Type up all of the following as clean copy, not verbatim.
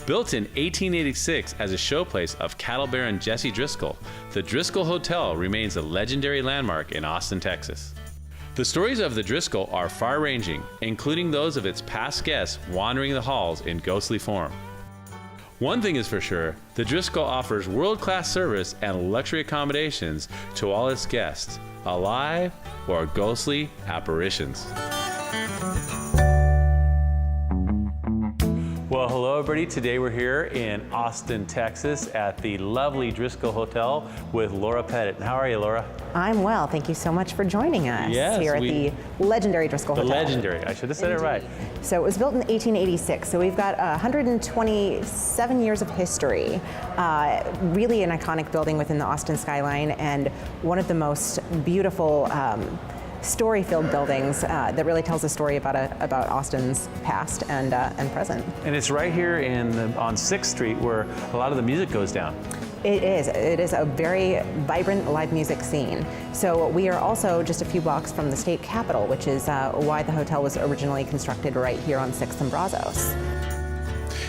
Built in 1886 as a showplace of cattle baron Jesse Driskill, the Driskill Hotel remains a legendary landmark in Austin, Texas. The stories of the Driskill are far-ranging, including those of its past guests wandering the halls in ghostly form. One thing is for sure, the Driskill offers world-class service and luxury accommodations to all its guests, alive or ghostly apparitions. Well, hello everybody. Today we're here in Austin, Texas at the lovely Driskill Hotel with Laura Pettit. How are you, Laura? I'm well. Thank you so much for joining us here at the legendary Driskill Hotel. The legendary. I should have said it right. So it was built in 1886. So we've got 127 years of history. Really an iconic building within the Austin skyline and one of the most beautiful story-filled buildings that really tells a story about Austin's past and present. And it's right here on 6th Street where a lot of the music goes down. It is a very vibrant live music scene. So we are also just a few blocks from the state capitol, which is why the hotel was originally constructed right here on 6th and Brazos.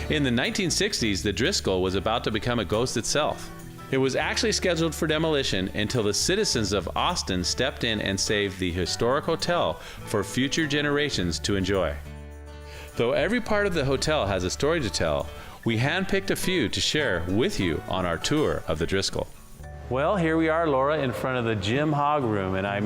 In the 1960s, the Driskill was about to become a ghost itself. It was actually scheduled for demolition until the citizens of Austin stepped in and saved the historic hotel for future generations to enjoy. Though every part of the hotel has a story to tell, we handpicked a few to share with you on our tour of the Driskill. Well, here we are, Laura, in front of the Jim Hogg room. And I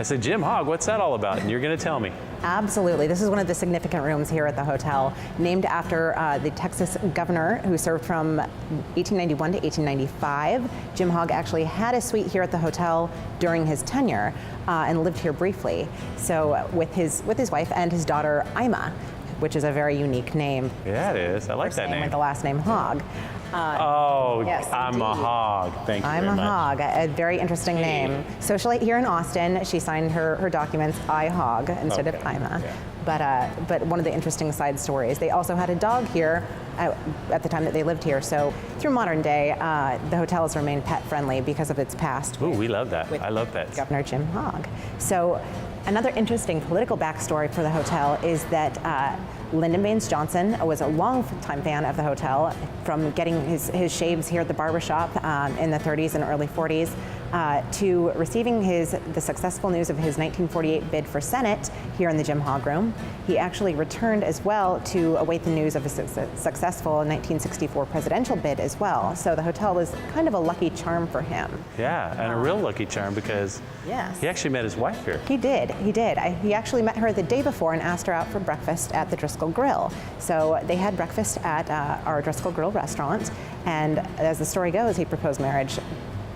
said, Jim Hogg, what's that all about? And you're going to tell me. Absolutely. This is one of the significant rooms here at the hotel, named after the Texas governor who served from 1891 to 1895. Jim Hogg actually had a suite here at the hotel during his tenure and lived here briefly. So with his wife and his daughter, Ima, which is a very unique name. Yeah, it is. I like that name. With the last name Hogg. Yes, I'm a hog. Thank you very much. I'm a hog, a very interesting name. Socialite here in Austin. She signed her documents I Hog instead of Ima. Yeah. But one of the interesting side stories, they also had a dog here at the time that they lived here. So through modern day, the hotel has remained pet friendly because of its past. Ooh, we love that. I love pets. Governor Jim Hogg. So another interesting political backstory for the hotel is that Lyndon Baines Johnson was a long-time fan of the hotel, from getting his shaves here at the barbershop in the 30s and early 40s to receiving the successful news of his 1948 bid for Senate here in the Jim Hogg room. He actually returned as well to await the news of a successful 1964 presidential bid as well. So the hotel was kind of a lucky charm for him. Yeah, and a real lucky charm because he actually met his wife here. He did. He actually met her the day before and asked her out for breakfast at the Driskill Grill. So they had breakfast at our Driskill Grill restaurant, and as the story goes, he proposed marriage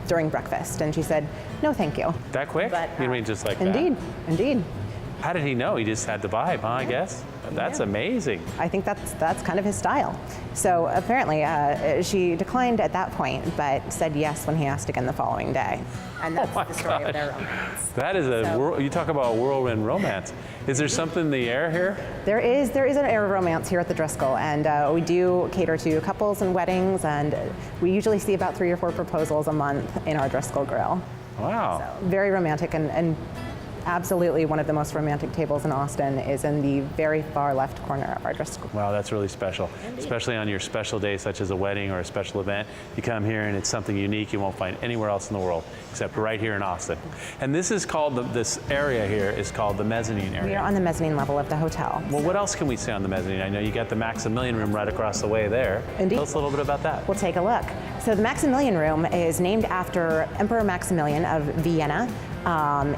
during breakfast, and she said, no, thank you. That quick? But, you mean just like indeed, that? Indeed. How did he know? He just had the vibe, huh, I guess? That's amazing. I think that's kind of his style. So apparently she declined at that point, but said yes when he asked again the following day. And that's the story of their romance. That is you talk about a whirlwind romance. Is there something in the air here? There is an air of romance here at the Driskill, and we do cater to couples and weddings, and we usually see about 3 or 4 proposals a month in our Driskill Grill. Wow. So very romantic, and absolutely one of the most romantic tables in Austin is in the very far left corner of our Driskill. Wow, that's really special. Indeed. Especially on your special day, such as a wedding or a special event. You come here and it's something unique you won't find anywhere else in the world, except right here in Austin. And this is called, this area here is called the mezzanine area. We are on the mezzanine level of the hotel. Well, what else can we see on the mezzanine? I know you got the Maximilian room right across the way there. Indeed. Tell us a little bit about that. We'll take a look. So the Maximilian room is named after Emperor Maximilian of Vienna.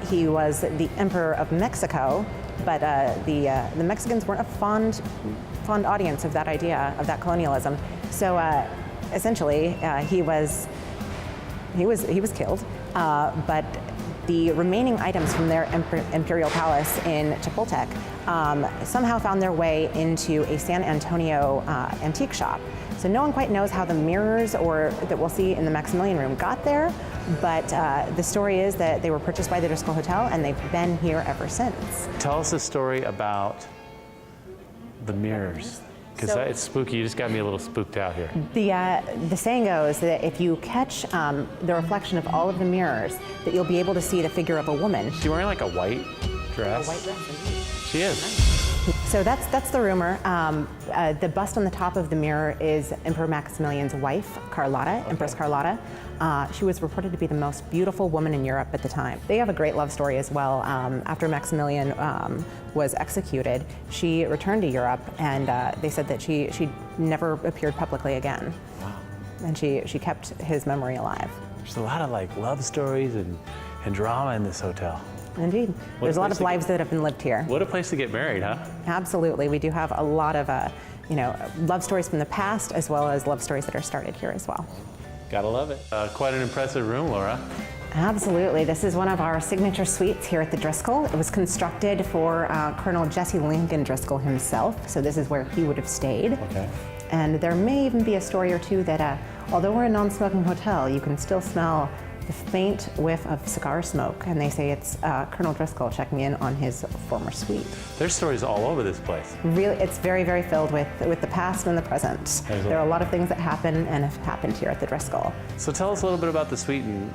He was the Emperor of Mexico, but the Mexicans weren't a fond audience of that idea, of that colonialism. So essentially, he was killed, but the remaining items from their imperial palace in Chapultepec somehow found their way into a San Antonio antique shop. So no one quite knows how the mirrors that we'll see in the Maximilian room got there, but the story is that they were purchased by the Driskill Hotel and they've been here ever since. Tell us a story about the mirrors, because it's spooky. You just got me a little spooked out here. The saying goes that if you catch the reflection of all of the mirrors, that you'll be able to see the figure of a woman. She's wearing like a white dress. A white dress, indeed. She is. So that's the rumor. The bust on the top of the mirror is Emperor Maximilian's wife, Carlotta, Empress Carlotta. She was reported to be the most beautiful woman in Europe at the time. They have a great love story as well. After Maximilian was executed, she returned to Europe, and they said that she never appeared publicly again. Wow. And she kept his memory alive. There's a lot of like love stories and drama in this hotel. Indeed. There's a lot of lives that have been lived here. What a place to get married, huh? Absolutely. We do have a lot of love stories from the past, as well as love stories that are started here as well. Gotta love it. Quite an impressive room, Laura. Absolutely. This is one of our signature suites here at the Driskill. It was constructed for Colonel Jesse Lincoln Driskill himself, so this is where he would have stayed. Okay. And there may even be a story or two that, although we're a non-smoking hotel, you can still smell the faint whiff of cigar smoke, and they say it's Colonel Driskill checking in on his former suite. There's stories all over this place. Really, it's very, very filled with the past and the present. There are a lot of things that happen and have happened here at the Driskill. So tell us a little bit about the suite and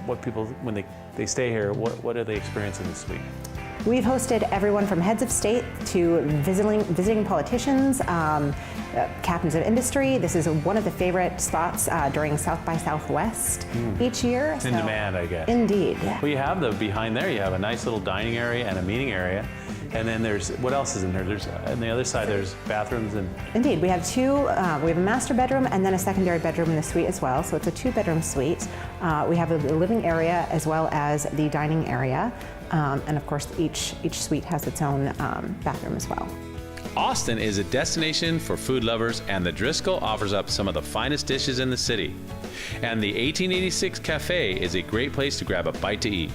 what people, when they stay here, what do they experience in the suite? We've hosted everyone from heads of state to visiting politicians, captains of industry. This is one of the favorite spots during South by Southwest each year. It's in demand, I guess. Indeed. Well, you have behind there, you have a nice little dining area and a meeting area. And then what else is in there? There's, on the other side, there's bathrooms and... Indeed, we have we have a master bedroom and then a secondary bedroom in the suite as well. So it's a 2-bedroom suite. We have a living area as well as the dining area. And of course, each suite has its own bathroom as well. Austin is a destination for food lovers, and the Driskill offers up some of the finest dishes in the city. And the 1886 Cafe is a great place to grab a bite to eat.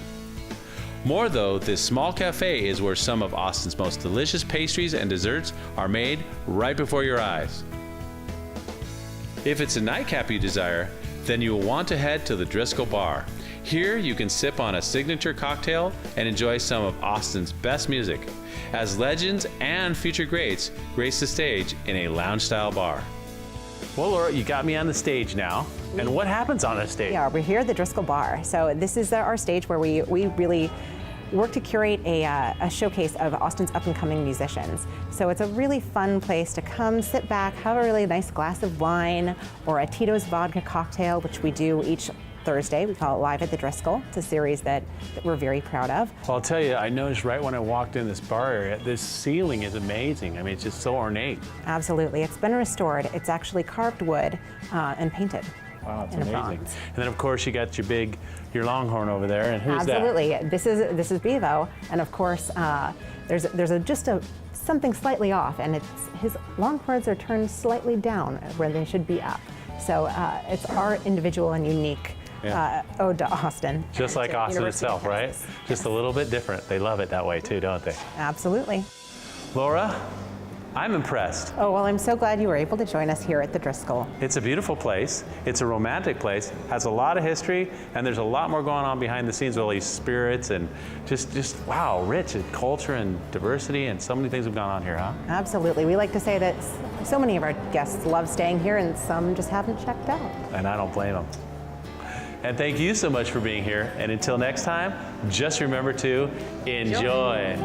More though, this small cafe is where some of Austin's most delicious pastries and desserts are made right before your eyes. If it's a nightcap you desire, then you will want to head to the Driskill Bar. Here you can sip on a signature cocktail and enjoy some of Austin's best music, as legends and future greats grace the stage in a lounge-style bar. Well, Laura, you got me on the stage now. And what happens on the stage? Yeah, we're here at the Driskill Bar. So this is our stage where we really work to curate a showcase of Austin's up-and-coming musicians. So it's a really fun place to come, sit back, have a really nice glass of wine or a Tito's vodka cocktail, which we do each Thursday. We call it Live at the Driskill. It's a series that we're very proud of. Well, I'll tell you, I noticed right when I walked in this bar area, this ceiling is amazing. I mean, it's just so ornate. Absolutely. It's been restored. It's actually carved wood and painted. Wow, it's in amazing. bronze. And then, of course, you got your Longhorn over there. And who's Absolutely. that? This is Bevo, and of course, there's just something slightly off, and his Longhorns are turned slightly down where they should be up. So it's our individual and unique ode to Austin. Just like Austin itself, right? Just a little bit different. They love it that way too, don't they? Absolutely. Laura, I'm impressed. Oh, well, I'm so glad you were able to join us here at the Driskill. It's a beautiful place. It's a romantic place. Has a lot of history, and there's a lot more going on behind the scenes with all these spirits and just wow, rich in culture and diversity, and so many things have gone on here, huh? Absolutely. We like to say that so many of our guests love staying here, and some just haven't checked out. And I don't blame them. And thank you so much for being here. And until next time, just remember to enjoy.